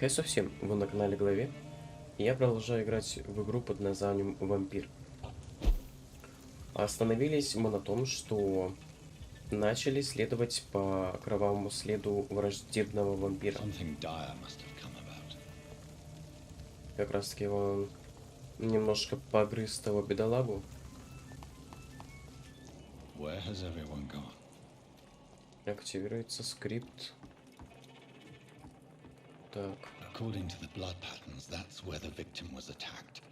Хей совсем, вы на канале Главе, и я продолжаю играть в игру под названием Vampyr. Остановились мы на том, что начали следовать по кровавому следу враждебного вампира. Как раз таки он немножко погрыз того бедолагу. Активируется скрипт. Так. According to the blood patterns, that's where the victim was attacked.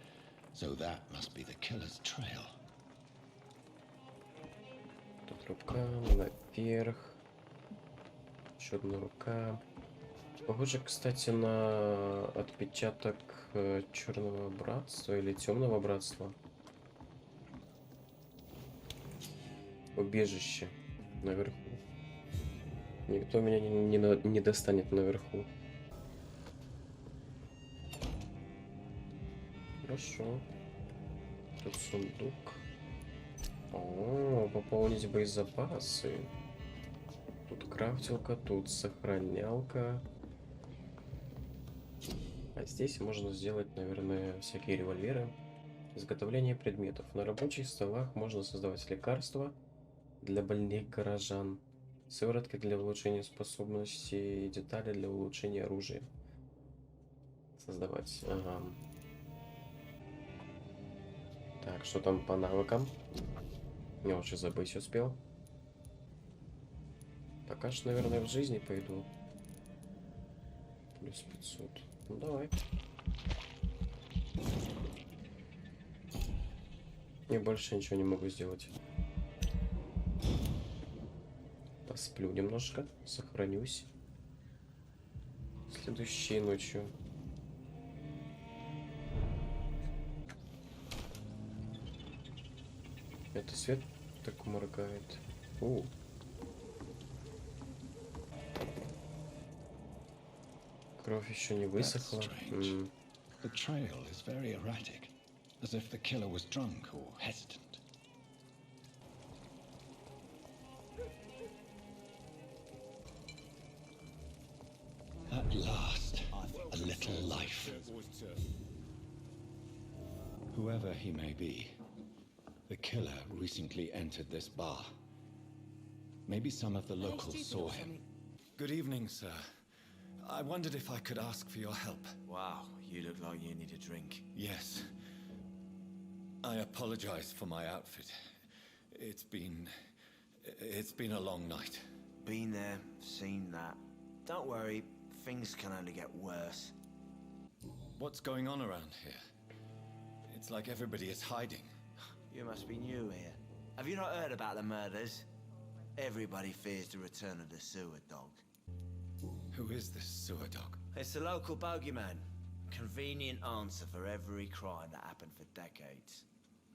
So that must be the killer's trail. Тут рука наверх. Еще одна рука. Похоже, кстати, на отпечаток черного братства или темного братства. Убежище наверху. Никто меня не достанет наверху. Хорошо. Тут сундук. О, пополнить боезапасы. Тут крафтилка, тут сохранялка. А здесь можно сделать, наверное, всякие револьверы. Изготовление предметов. На рабочих столах можно создавать лекарства для больных горожан. Сыворотка для улучшения способностей и детали для улучшения оружия. Создавать. Ага. Так, что там по навыкам? Я уже забыть успел. Пока что, наверное, в жизни пойду. Плюс 500. Ну, давай. Я больше ничего не могу сделать. Посплю немножко. Сохранюсь. Следующей ночью. Это свет так моргает. Кровь еще не высохла. The trail is very erratic, as if the killer was drunk or hesitant. At last, a little life. Whoever he may be, the killer recently entered this bar. Maybe some of the locals saw him. Good evening, sir. I wondered if I could ask for your help. Wow, you look like you need a drink. Yes. I apologize for my outfit. It's been a long night. Been there, seen that. Don't worry, things can only get worse. What's going on around here? It's like everybody is hiding. You must be new here. Have you not heard about the murders? Everybody fears the return of the sewer dog. Who is this sewer dog? It's the local bogeyman. Convenient answer for every crime that happened for decades.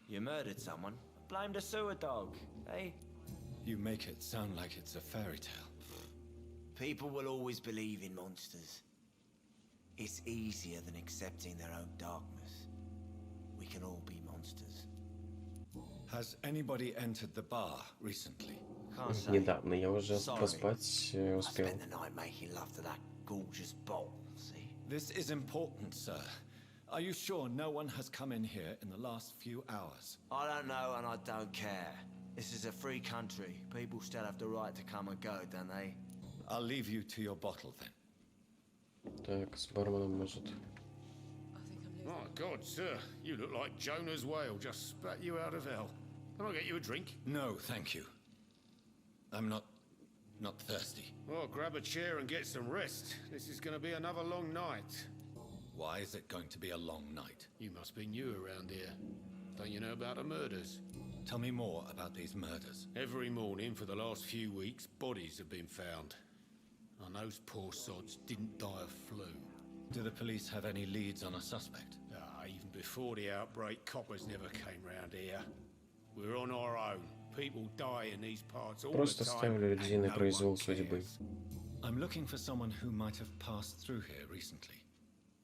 You murdered someone, blame the sewer dog, eh? You make it sound like it's a fairy tale. People will always believe in monsters. It's easier than accepting their own darkness. We can all be monsters. Has anybody entered the bar recently? Недавно я уже поспать успел. I spent the night making love to that gorgeous bottle, see? This is important, sir. Are you sure no one has come in here in the last few hours? I don't know and I don't care. This is a free country. People still have the right to come and go, don't they? I'll leave you to your bottle then. Так, с барменом может. My God, sir, you look like Jonah's whale just spat you out of hell. Can I get you a drink? No, thank you. I'm not thirsty. Well, grab a chair and get some rest. This is going to be another long night. Why is it going to be a long night? You must be new around here. Don't you know about the murders? Tell me more about these murders. Every morning for the last few weeks, bodies have been found. And those poor sods didn't die of flu. Do the police have any leads on a suspect? Even before the outbreak, coppers never came round here. We're on our own. People die in these parts all Просто the time. ставили людей на произвол судьбы. I'm looking for someone who might have passed through here recently.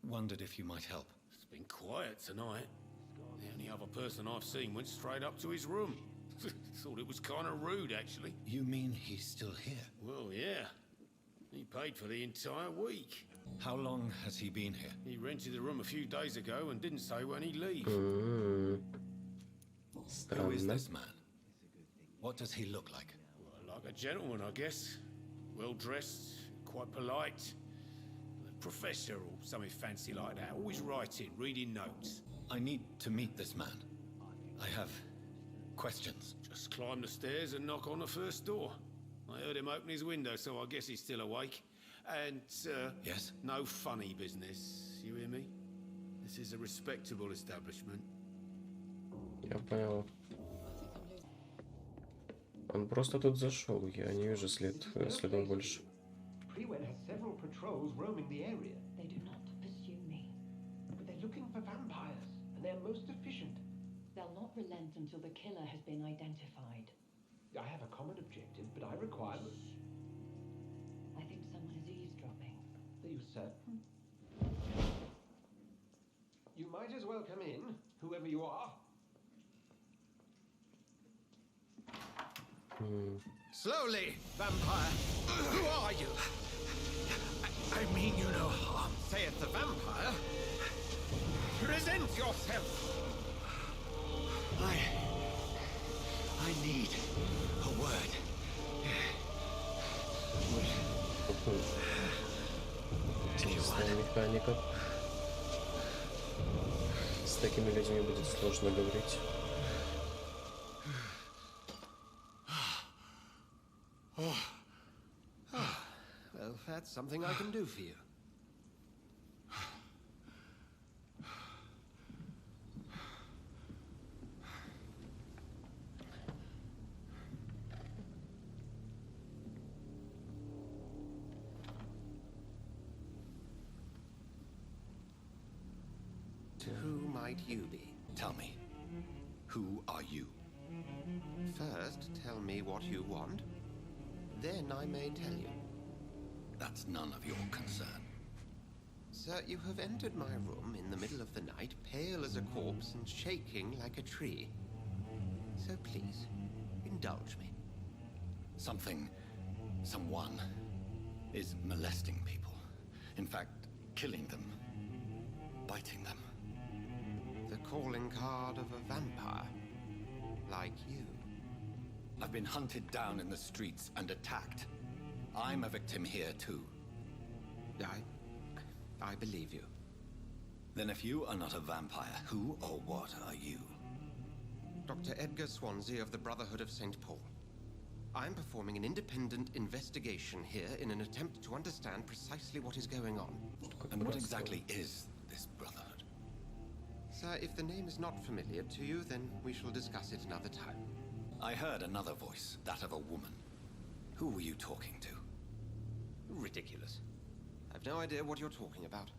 Wondered if you might help. It's been quiet tonight. The only other person I've seen went straight up to his room. Thought it was kind of rude, actually. You mean he's still here? Well, yeah. He paid for the entire week. How long has he been here? He rented the room a few days ago and didn't say when he'd leave. Who is Странно. this man? What does he look like? Well, like a gentleman, I guess. Well dressed, quite polite. A professor or something fancy like that. Always writing, reading notes. I need to meet this man. I have questions. Just climb the stairs and knock on the first door. I heard him open his window, so I guess he's still awake. And, Yes? no funny business. You hear me? This is a respectable establishment. Я понял. Он просто тут зашел, я не вижу следов больше. Freewell has several patrols roaming the area, They do not pursue me. but they're looking for vampires, and they're most efficient. They'll not relent until the killer has been identified. I have a common objective, but I require... I think someone is eavesdropping. Are you certain? You might as well come in, whoever you are. Slowly, vampire. Who are you? I mean you no harm, saith the vampire. Present yourself. I need a word. Интересная механика. С такими людьми будет сложно говорить. Well, that's something I can do for you. Who might you be? Tell me, who are you? First, tell me what you want. Then I may tell you. That's none of your concern. Sir, you have entered my room in the middle of the night, pale as a corpse and shaking like a tree. So please, indulge me. Someone is molesting people. In fact, killing them, biting them. The calling card of a vampire. Like you. I've been hunted down in the streets and attacked. I'm a victim here too. I believe you. Then if you are not a vampire, who or what are you? Dr. Edgar Swansea of the Brotherhood of St. Paul. I'm performing an independent investigation here in an attempt to understand precisely what is going on. And what exactly is this brotherhood? Sir, if the name is not familiar to you, then we shall discuss it another time. I heard another voice, that of a woman. Who were you talking to? Ridiculous. I've no idea what you're talking about.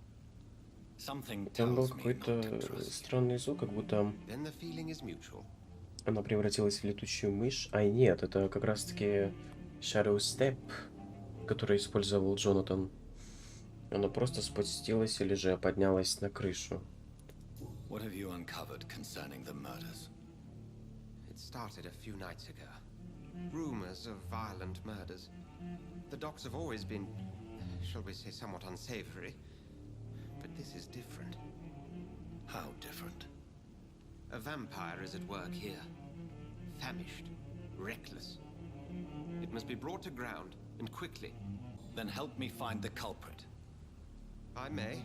Something Там был tells me not какой-то to trust. странный звук, как будто Then the feeling is mutual. она превратилась в летучую мышь. А нет, это как раз-таки Shadow Step, который использовал Джонатан. Она просто спустилась или же поднялась на крышу. What have you uncovered concerning the murders? It started a few nights ago. Rumors of violent murders. The docks have always been, shall we say, somewhat unsavory. But this is different. How different? A vampire is at work here. Famished. Reckless. It must be brought to ground, and quickly. Then help me find the culprit. I may.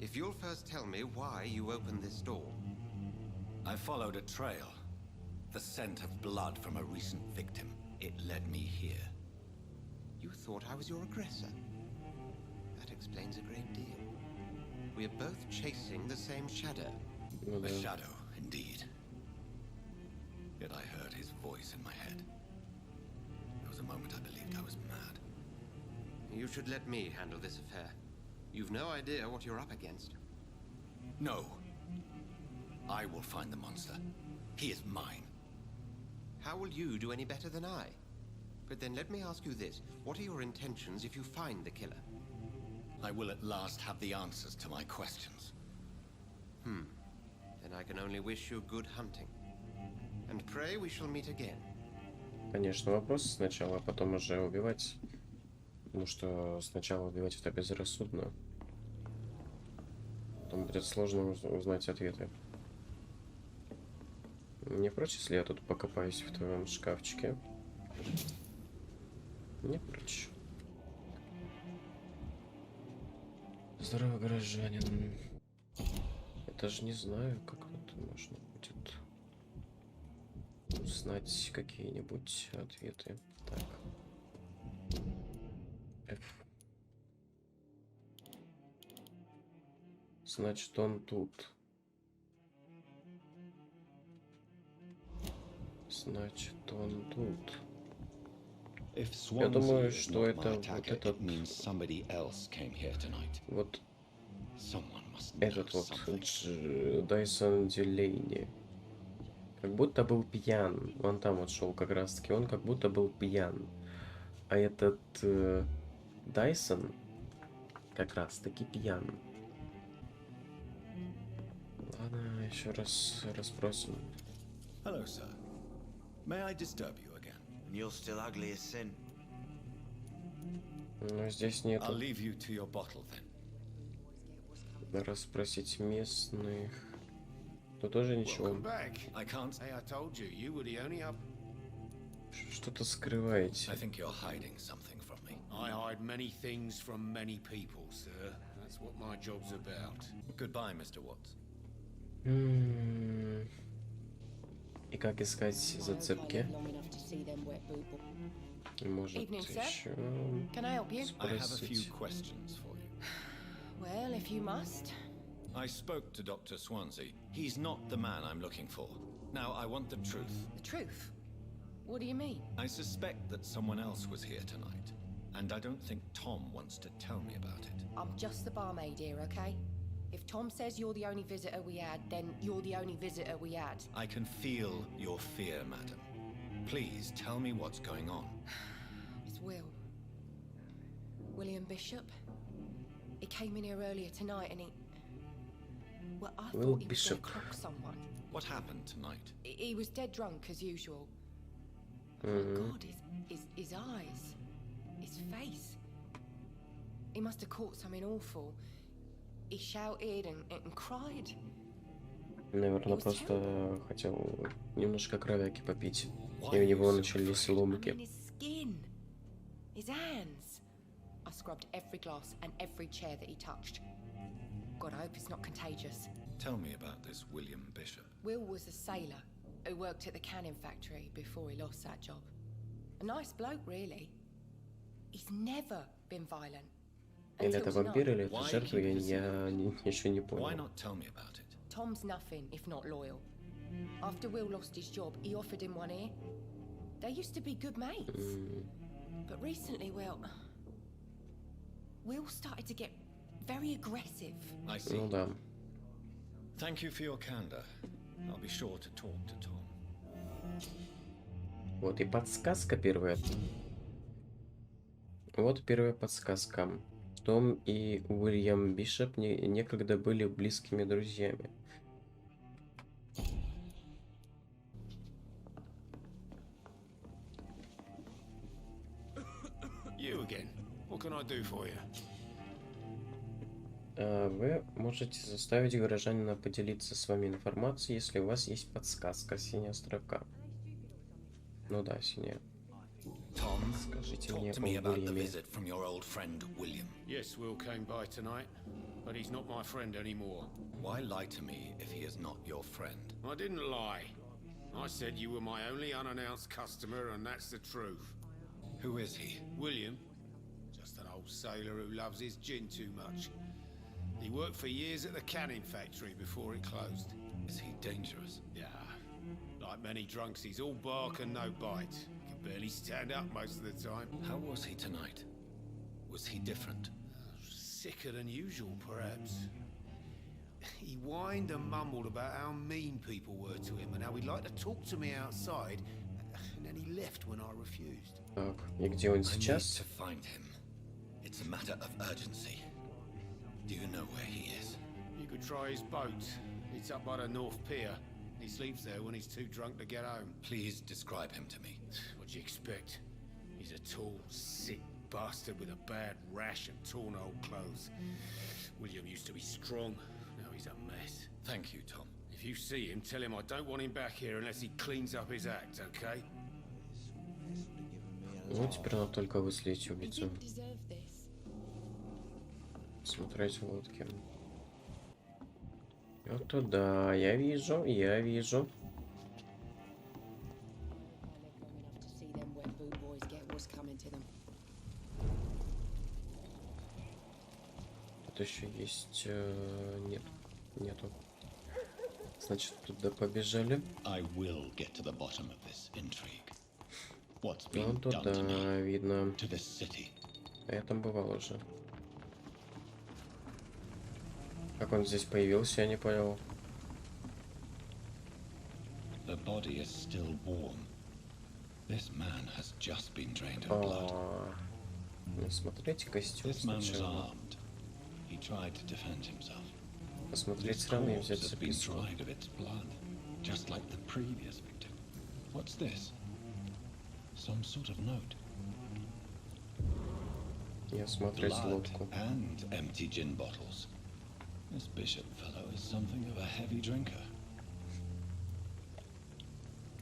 If you'll first tell me why you opened this door. I followed a trail. The scent of blood from a recent victim. It led me here. You thought I was your aggressor. That explains a great deal. We are both chasing the same shadow. Ну да. A shadow, indeed. Yet I heard his voice in my head. There was a moment I believed I was mad. You should let me handle this affair. You've no idea what you're up against. No. I will find the monster. He is mine. How will you do any better than I? But then let me ask you this. What are your intentions if you find the killer? I will at last have the answers to my questions. Then I can only wish you good hunting. And pray we shall meet again. Конечно, вопрос сначала, а потом уже убивать. Потому что сначала убивать это безрассудно. Потом будет сложно узнать ответы. Не прочь, если я тут покопаюсь в твоем шкафчике? Не прочь. Здорово, горожанин. Я даже не знаю, как тут можно будет узнать какие-нибудь ответы. Так. F. Значит, он тут. Значит, он тут. If Я думаю, Swansea is что not это my вот attacker, этот, it means somebody else came here tonight. вот Someone must know этот вот something. Дайсон Дилейни. Как будто был пьян. Он там вот шел как раз таки. Он как будто был пьян. А этот Дайсон как раз таки пьян. Ладно, еще раз расспросим. Hello, sir. May I disturb you again? You're still ugly as sin. Но здесь I'll нету. leave you to your bottle then. Расспросить местных. Тут тоже ничего. Welcome back. I can't. Hey, I told you, you were the only up. Что-то скрываете. I think you're hiding something from me. I hide many things from many people, sir. That's what my job's about. Goodbye, Mr. Watts. И как искать зацепки? Может Evening, sir. еще Can I help you? I have a few спросить. questions for you. Well, if you must. I spoke to Dr. Swansea. He's not the man I'm looking for. Now, I want the truth. The truth? What do you mean? I suspect that someone else was here tonight, and I don't think Tom wants to tell me about it. I'm just the barmaid here, okay? If Tom says you're the only visitor we had, then you're the only visitor we had. I can feel your fear, madam. Please tell me what's going on. It's Will. William Bishop. He came in here earlier tonight and he... Well, I Will thought he was Bishop. going to clock someone. What happened tonight? He was dead drunk, as usual. Oh, God, his eyes. His face. He must have caught something awful. He shouted and cried. Наверное, просто хотел немножко кровяки попить. Why И у are него you so начались afraid? I mean, ломки. his skin. His hands. I scrubbed every glass and every chair that he touched. God, I hope it's not contagious. Tell me about this William Bishop. Will was a sailor who worked at the canning factory before he lost that job. A nice bloke, really. He's never been violent. Или это Until вампир, tonight. или это Why жертва, keep я еще не Why понял. not tell me about it? Tom's nothing if not loyal. After Will lost his job, he offered him one ear. They used to be good mates. But recently, Will started to get very aggressive. I see. Ну да. Thank you for your candor. I'll be sure to talk to Tom. Вот и подсказка первая. Вот первая подсказка. Том и Уильям Бишоп некогда были близкими друзьями. You again. What can I do for you? Вы можете заставить горожанина поделиться с вами информацией, если у вас есть подсказка. Синяя строка. Ну да, синяя. Tom, Скажите talk мне to по me about the Уильяме. visit from your old friend William. Yes, Will came by tonight, but he's not my friend anymore. Why lie to me if he is not your friend? I didn't lie. I said you were my only unannounced customer, and that's the truth. Who is he? William, just an old sailor who loves his gin too much. He worked for years at the canning factory before it closed. Is he dangerous? Yeah, like many drunks, he's all bark and no bite. Can barely stand up most of the time. How was he tonight? Was he different? Sicker than usual, perhaps. He whined and mumbled about how mean people were to him and how he'd like to talk to me outside, and then he left when I refused. Так, и где он I need сейчас? to find him. It's a matter of urgency. Do you know where he is? You could try his boat. It's up by the North Pier. He sleeps there when he's too drunk to get home. Please describe him to me. What do you expect? He's a tall, sick, bastard with a bad rash and torn old clothes. William used to be strong. Now he's a mess. Thank you, Tom. If you see him, tell him I don't want him back here unless he cleans up his act, okay? Ну, теперь надо только выследить убийцу. Смотреть лодки. Вот туда. Я вижу, я вижу. Тут еще есть... Нет, нету. Значит, туда побежали. Вон туда, видно. Я там бывал уже. Как он здесь появился, я не понял. Ну, смотрите, костюм сначала. Посмотреть раны и взять записку. Я смотреть лодку. This bishop fellow is something of a heavy drinker.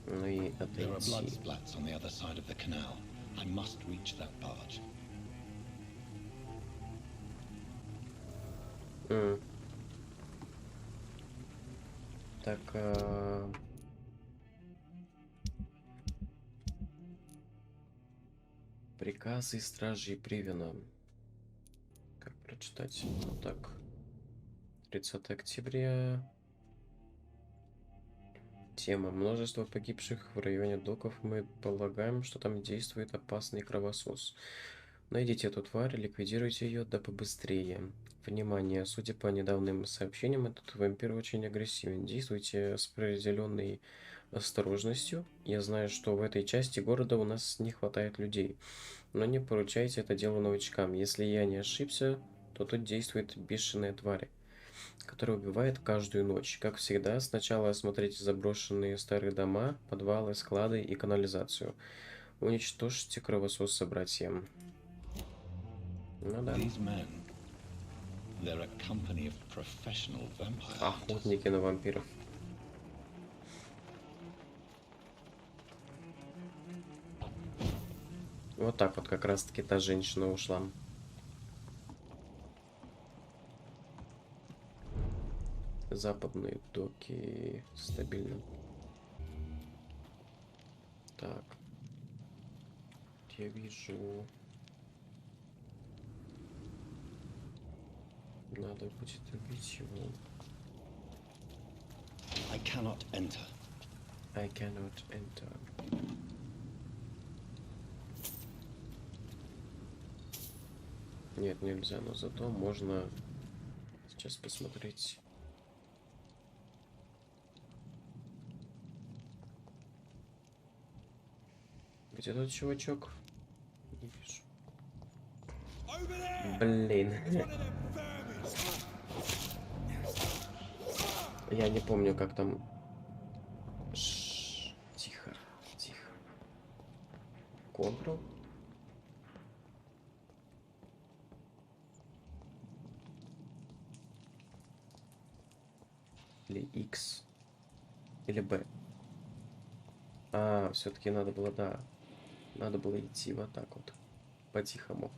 Ну и There are blood отойти. splats on the other side of the canal. I must reach that barge. Так, приказы стражей Привена. Как прочитать? Вот так. 30 октября. Тема. Множество погибших в районе доков. Мы полагаем, что там действует опасный кровосос. Найдите эту тварь, ликвидируйте ее, да побыстрее. Внимание! Судя по недавним сообщениям, этот вампир очень агрессивен. Действуйте с определенной осторожностью. Я знаю, что в этой части города у нас не хватает людей. Но не поручайте это дело новичкам. Если я не ошибся, то тут действует бешеная тварь, который убивает каждую ночь. Как всегда, сначала осмотрите заброшенные старые дома, подвалы, склады и канализацию. Уничтожьте кровососа, братья. Ну да. Охотники на вампиров. Вот так вот как раз-таки та женщина ушла. Западные доки стабильно. Так. Я вижу. Надо будет убить его. I cannot enter. I cannot enter. Нет, нельзя, но зато можно сейчас посмотреть. Где тот чувачок? Не вижу. Блин. Я не помню, как там. Тихо, тихо. Ctrl. Или X. Или B. А, все-таки надо было, да. Надо было идти вот так вот. По-тихому.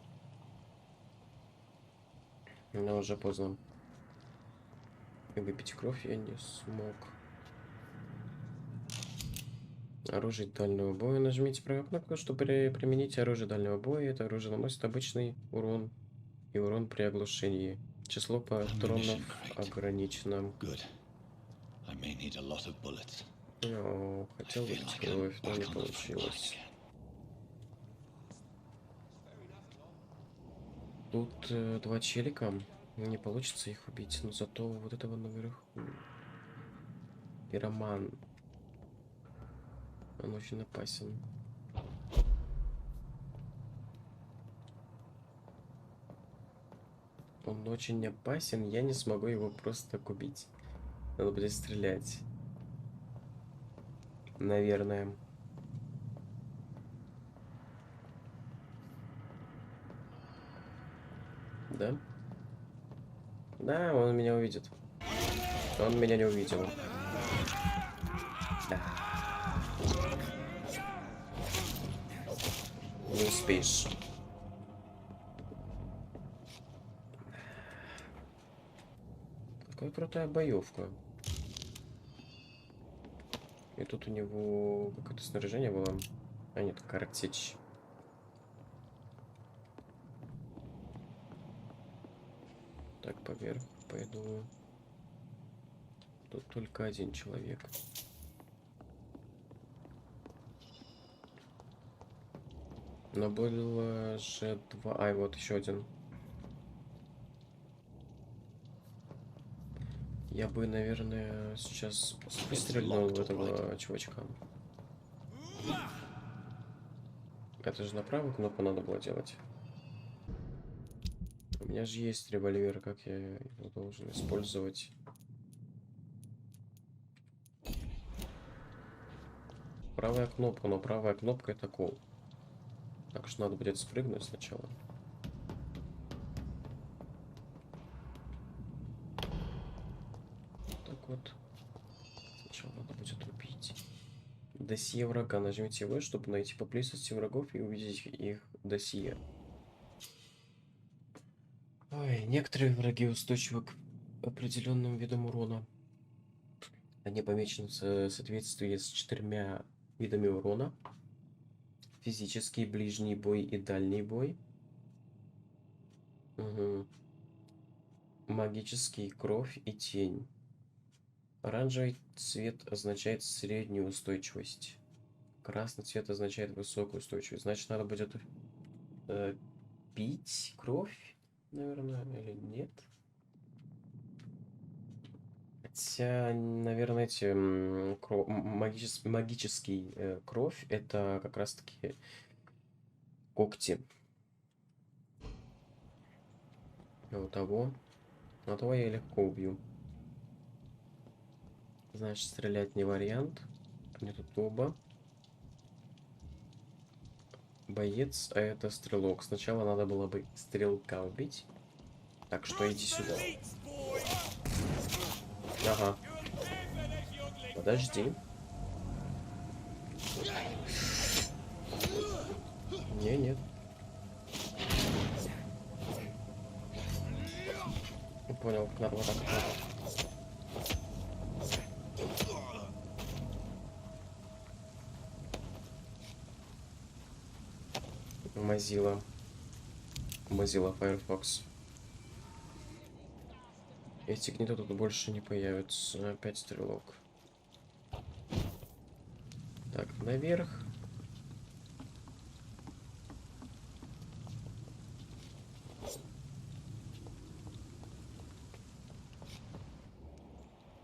Но уже поздно. И выпить кровь я не смог. Оружие дальнего боя. Нажмите правую кнопку, чтобы применить оружие дальнего боя. Это оружие наносит обычный урон и урон при оглушении. Число патронов ограничено. О, хотел выпить кровь, но не получилось. Тут два челика. Не получится их убить, но зато вот этого наверху. Пироман. Он очень опасен. Он очень опасен, я не смогу его просто так убить. Надо будет стрелять. Наверное. Да? Да, он меня увидит. Он меня не увидел. Да. Не успеешь. Какая крутая боевка. И тут у него какое-то снаряжение было. А нет, картечь. Так, поверх пойду. Тут только один человек. Но было же два. Ай, вот еще один. Я бы, наверное, сейчас выстрелил в этого чувачка. Это же на правую кнопку надо было делать. У меня же есть револьвер, как я его должен использовать? Правая кнопка, но правая кнопка это кол. Так что надо будет спрыгнуть сначала. Так вот. Сначала надо будет убить. Досье врага. Нажмите В, чтобы найти поблизости врагов и увидеть их досье. Ой, некоторые враги устойчивы к определенным видам урона. Они помечены в соответствии с 4 видами урона. Физический, ближний бой и дальний бой. Угу. Магический, кровь и тень. Оранжевый цвет означает среднюю устойчивость. Красный цвет означает высокую устойчивость. Значит, надо будет пить кровь, наверное, или нет? Хотя, наверное, эти магический кровь это как раз-таки когти. У того я легко убью. Значит, стрелять не вариант. Мне тут оба. Боец, а это стрелок. Сначала надо было бы стрелка убить. Так что иди сюда. Ага. Подожди. Не, нет. Понял, как надо вот так вот. Mozilla Firefox. Эти гниды тут больше не появятся. Опять стрелок. Так, наверх.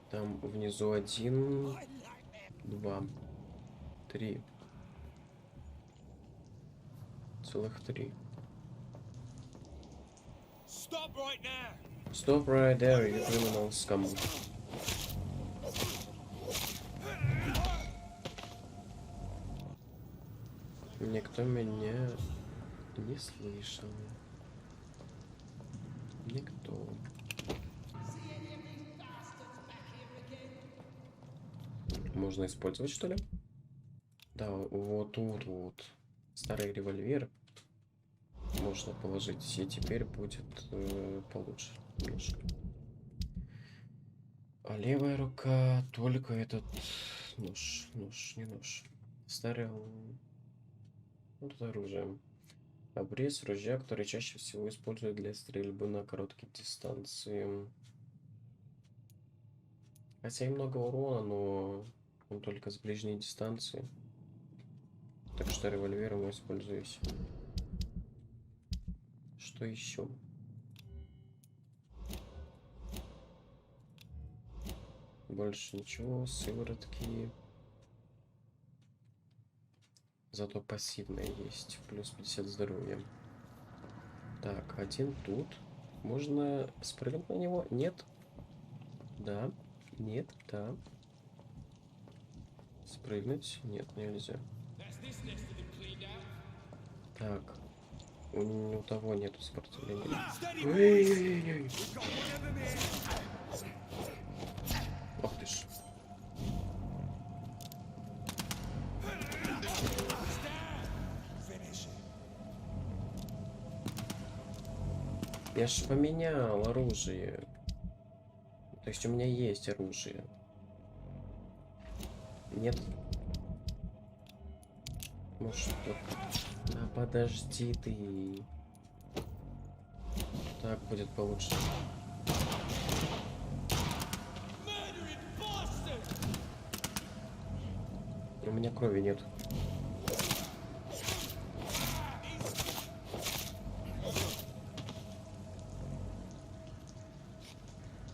Там внизу 1, 2, 3. Целых 3. Stop right there, you criminal scum. Никто меня не слышал. Никто. Можно использовать, что ли? Да, вот тут вот. Старый револьвер. Можно положить, и теперь будет получше немножко. А левая рука только этот нож. Не нож. Старый... Вот оружие. Обрез ружья, который чаще всего используют для стрельбы на короткие дистанции. Хотя и много урона, но он только с ближней дистанции. Так что револьвером я используюсь. Что еще? Больше ничего. Сыворотки. Зато пассивная есть. Плюс 50 здоровья. Так, один тут. Можно спрыгнуть на него? Нет. Да. Нет. Да. Спрыгнуть? Нет, нельзя. Так. У того нету сопротивления. Эй-эй-эй-эй. Ох ты ж. Я ж поменял оружие. То есть у меня есть оружие. Нет. Может, вот... Да подожди ты. Так будет получше. У меня крови нет.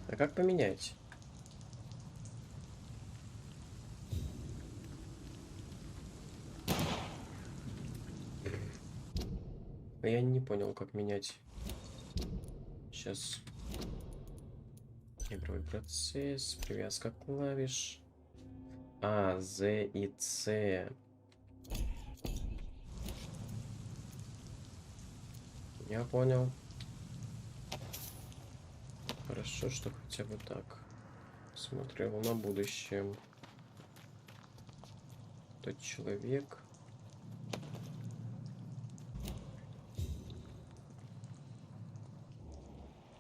А как поменять? Я не понял, как менять. Сейчас. Игровой процесс, привязка клавиш. А, Z и C. Я понял. Хорошо, что хотя бы так. Смотрел на будущее. Тот человек.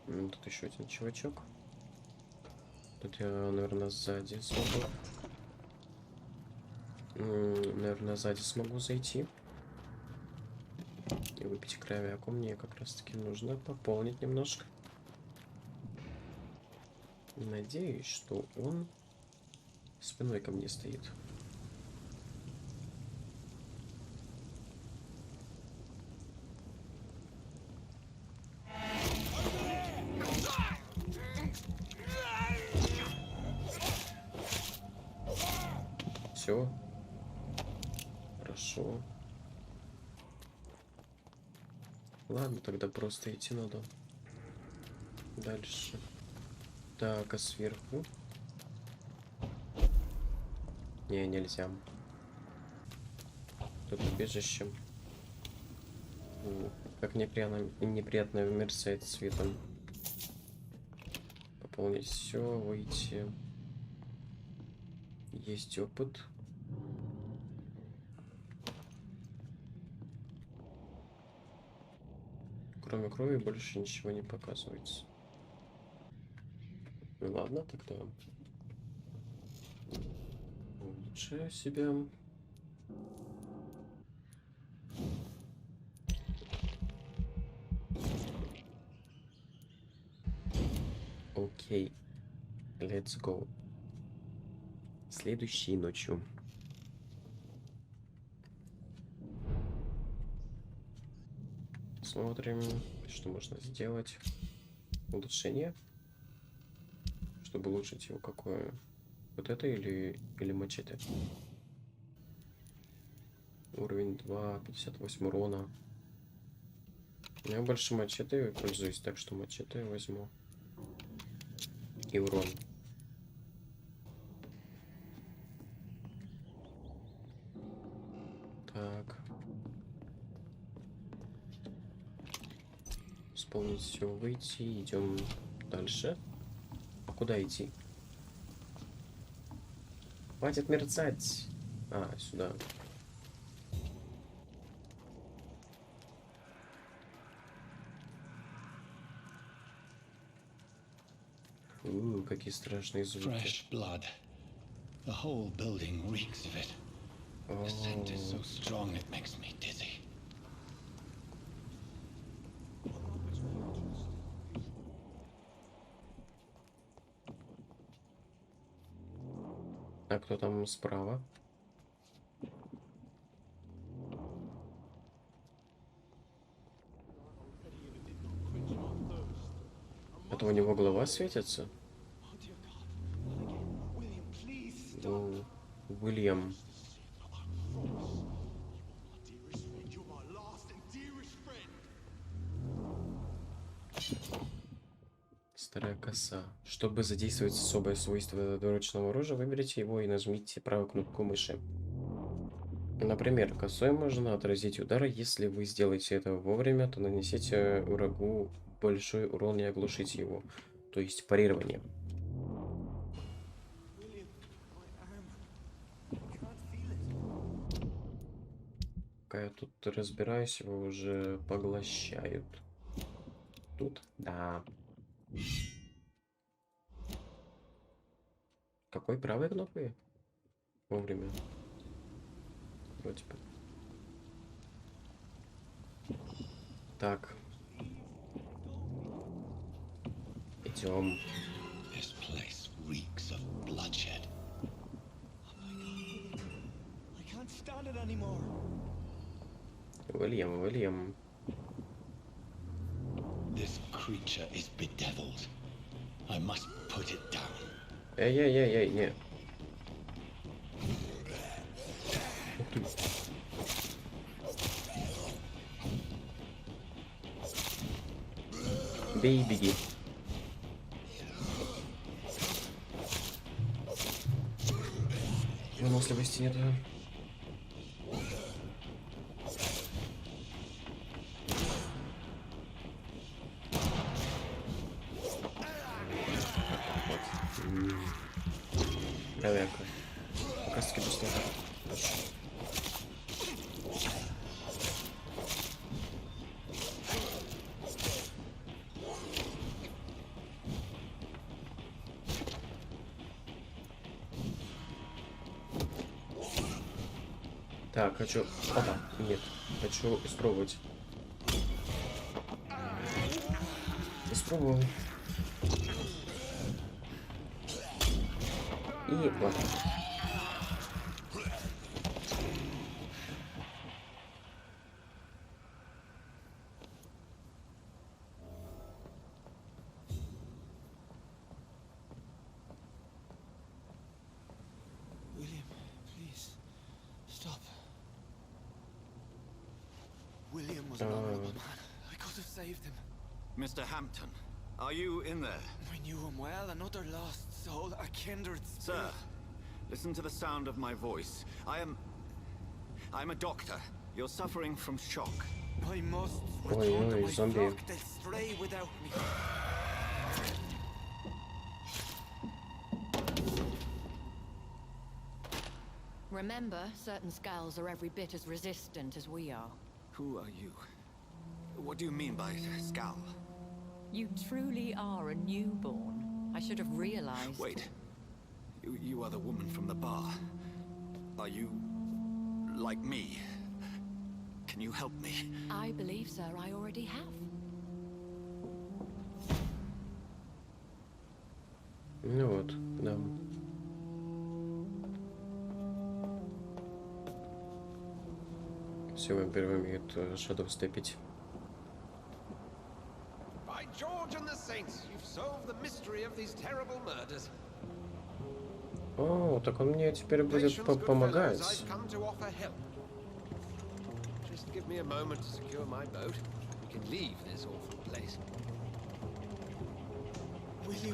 Тут еще один чувачок. Тут я, наверное, сзади смогу. Наверное, сзади смогу зайти. И выпить кровяку. Мне как раз таки нужно пополнить немножко. Надеюсь, что он спиной ко мне стоит. Все. Хорошо. Ладно, тогда просто идти надо. Дальше. Так, а сверху? Не, нельзя. Тут убежище. Как неприятно мерцает цветом. Пополнить все, выйти. Есть опыт. Кроме крови больше ничего не показывается. Ну ладно, тогда улучшаю себя. Окей, let's go. Следующей ночью. Смотрим, что можно сделать. Улучшение. Чтобы улучшить его, какое? Вот это или мачете? Уровень 2, 58 урона. Я больше мачете пользуюсь, так что мачете возьму. И урон. Так. Исполнить все, выйти. Идем дальше. А куда идти? Хватит мерцать. А, сюда. Какие страшные звуки. Fresh blood. The whole building reeks of it. The scent is so strong it makes me dizzy. А кто там справа? Это у него голова светится? Уильям. Старая коса. Чтобы задействовать особое свойство доручного оружия, выберите его и нажмите правую кнопку мыши. Например, косой можно отразить удар. Если вы сделаете это вовремя, то нанесите врагу большой урон и оглушите его. То есть парирование. Пока я тут разбираюсь, его уже поглощают. Тут? Да. Какой правой кнопкой? Вовремя. Вроде бы. Так. Идем. This place reeks of bloodshed. I can't stand it anymore. William. This creature is bedeviled. I must put it down. Эй, не. Ух ты. Бей, беги. Выносливости нет. Давай-ка. Как раз таки быстрее. Так, хочу... Опа, нет. Хочу испробовать. Испробовал. И ладно. William, please, stop. William was an honorable man. I could have saved him. Mr. Hampton, are you in there? I knew him well, another lost soul, a kindred spirit. Sir, listen to the sound of my voice. I'm a doctor. You're suffering from shock. I must Oi, return to oi, my zombie. flock. They'll stray without me. Remember, certain skulls are every bit as resistant as we are. Who are you? What do you mean by scowl? You truly are a newborn. I should have realized. Wait. You are the woman from the bar. Are you... like me? Can you help me? I believe, sir, I already have. Ну вот, да. Все, вампир умеет шадов степить. By George and the Saints, you've solved the mystery of these terrible murders. О, так он мне теперь будет Patience, good fellows, помогать. I've come to offer help. Just give me a moment to secure my boat. We can leave this awful place.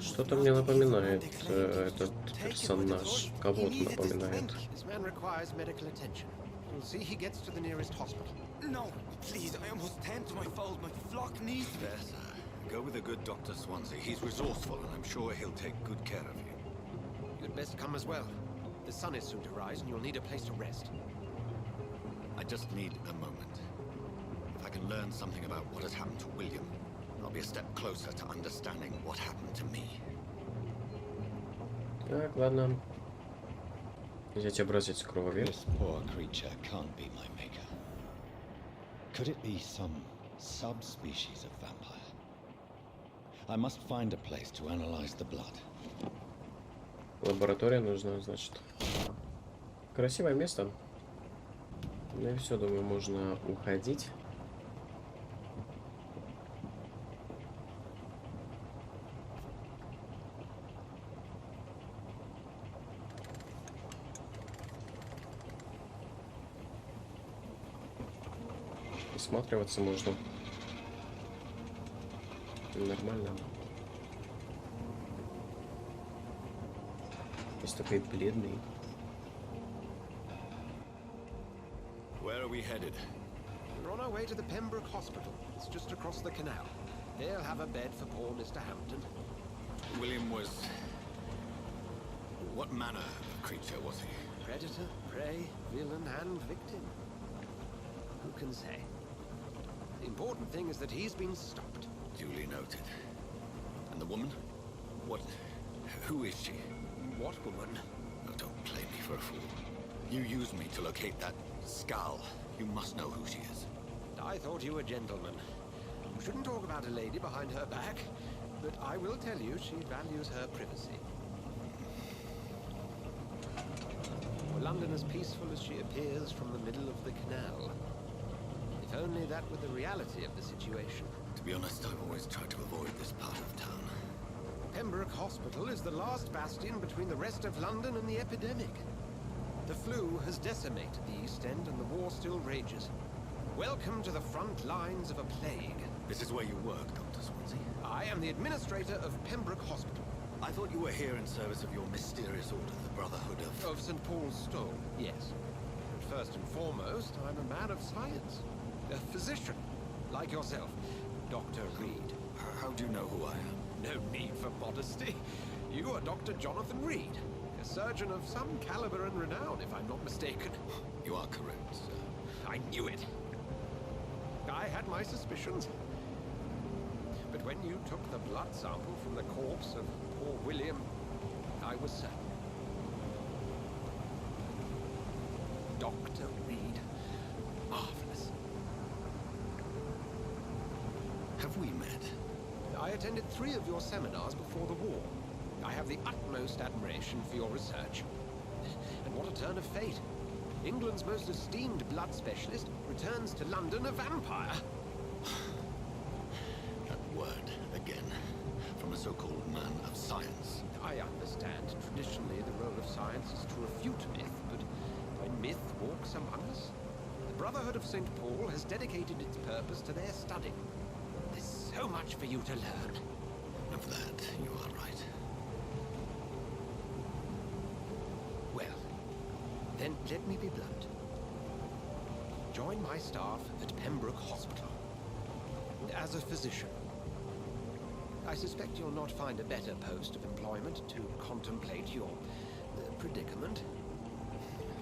Что-то мне напоминает этот персонаж. Кого-то напоминает. This man requires medical attention. You'll see he gets to the nearest hospital. No, please, I must tend to my fold. My flock needs me. There, sir. Go with the good Dr. Swansea. He's resourceful, and I'm sure he'll take good care of you. You'd best come as well. The sun is soon to rise, and you'll need a place to rest. I just need a moment. If I can learn something about what has happened to William, I'll be a step closer to understanding what happened to me. Так, ладно. Взять образец крови. This poor creature can't be my maker. Could it be some subspecies of vampire? I must find a place to analyze the blood. Лаборатория нужна, значит. Красивое место. Ну и все, думаю, можно уходить. Осматриваться можно. Нормально. Есть такой бледный. we headed? We're on our way to the Pembroke Hospital. It's just across the canal. They'll have a bed for poor Mr. Hampton. William was... What manner of creature was he? Predator, prey, villain, and victim. Who can say? The important thing is that he's been stopped. Duly noted. And the woman? What... Who is she? What woman? Oh, don't play me for a fool. You used me to locate that skull. You must know who she is. I thought you a gentleman. You shouldn't talk about a lady behind her back, but I will tell you she values her privacy. Were London as peaceful as she appears from the middle of the canal? If only that were the reality of the situation. To be honest, I've always tried to avoid this part of town. Pembroke Hospital is the last bastion between the rest of London and the epidemic. The flu has decimated the East End and the war still rages. Welcome to the front lines of a plague. This is where you work, Dr. Swansea. I am the administrator of Pembroke Hospital. I thought you were here in service of your mysterious order, the Brotherhood of... Of St. Paul's Stole, yes. But first and foremost, I'm a man of science. A physician, like yourself, Dr. Reed. How do you know who I am? No need for modesty. You are Dr. Jonathan Reed, a surgeon of some caliber and renown, if I'm not mistaken. You are correct, sir. I knew it. I had my suspicions. But when you took the blood sample from the corpse of poor William, I was certain. Dr. Reed. Marvelous. Have we met? I attended 3 of your seminars before the war. I have the utmost admiration for your research. And what a turn of fate. England's most esteemed blood specialist returns to London a vampire. That word, again, from a so-called man of science. I understand. Traditionally, the role of science is to refute myth, but when myth walks among us, the Brotherhood of St. Paul has dedicated its purpose to their study. There's so much for you to learn. Of that, you are right. Well, then let me be blunt. Join my staff at Pembroke Hospital. As a physician. I suspect you'll not find a better post of employment to contemplate your predicament.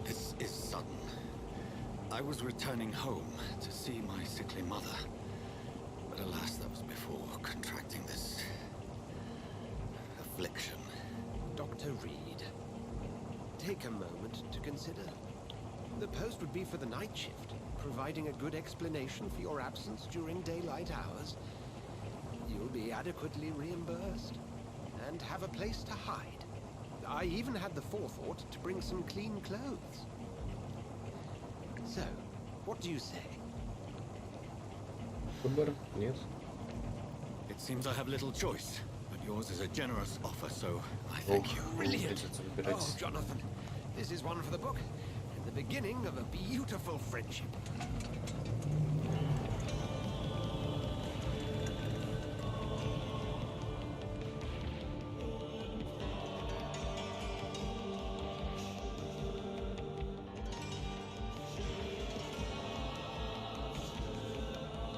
This is sudden. I was returning home to see my sickly mother. But alas, that was before contracting this... affliction. Dr. Reed, take a moment to consider. The post would be for the night shift, providing a good explanation for your absence during daylight hours. You'll be adequately reimbursed, and have a place to hide. I even had the forethought to bring some clean clothes. So, what do you say? Выбор? Нет. It seems I have little choice, but yours is a generous offer, so I thank you. Brilliant! Придется выбирать. Oh, Jonathan, this is one for the book, and the beginning of a beautiful friendship.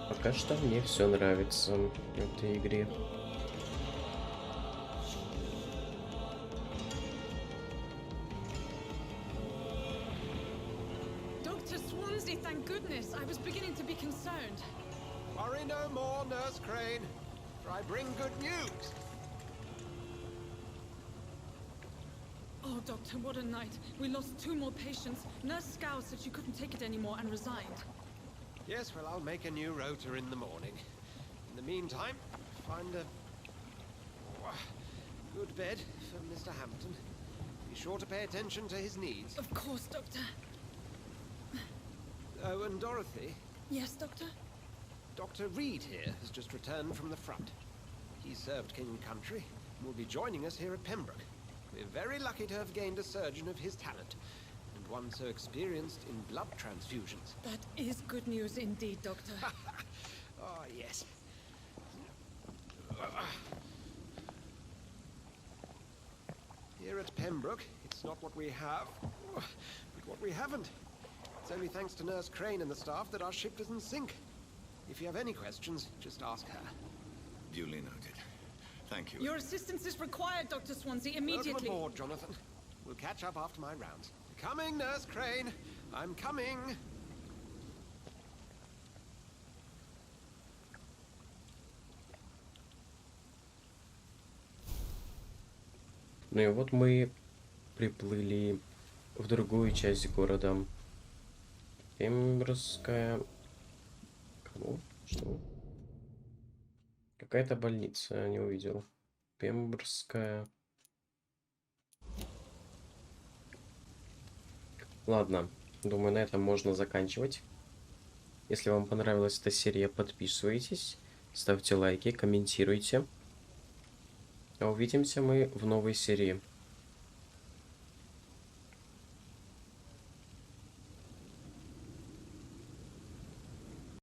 Пока что мне все нравится в этой игре. Dr. Swansea, thank goodness. I was beginning to be concerned. Worry no more, Nurse Crane, for I bring good news. Oh, Doctor, what a night. We lost 2 more patients. Nurse Scow said she couldn't take it anymore and resigned. Yes, well, I'll make a new rota in the morning. In the meantime, find a good bed for Mr. Hampton. Be sure to pay attention to his needs. Of course, Doctor. Oh, and Dorothy, Yes, Doctor? Dr. Reed here has just returned from the front. He served King and Country and will be joining us here at Pembroke. We're very lucky to have gained a surgeon of his talent, and one so experienced in blood transfusions. That is good news indeed, Doctor. Oh, yes. Here at Pembroke, it's not what we have, but what we haven't. It's only thanks to Nurse Crane and the staff that our ship doesn't sink. If you have any questions, just ask her. Duly noted. Thank you. Your assistance is required, Dr. Swansea, immediately. Welcome aboard, Jonathan. We'll catch up after my rounds. Coming, Nurse Crane. I'm coming. Ну и вот мы приплыли в другую часть города. Пемберская... Кого? Что? Какая-то больница, я не увидел. Пемберская... Ладно, думаю, на этом можно заканчивать. Если вам понравилась эта серия, подписывайтесь, ставьте лайки, комментируйте. А увидимся мы в новой серии.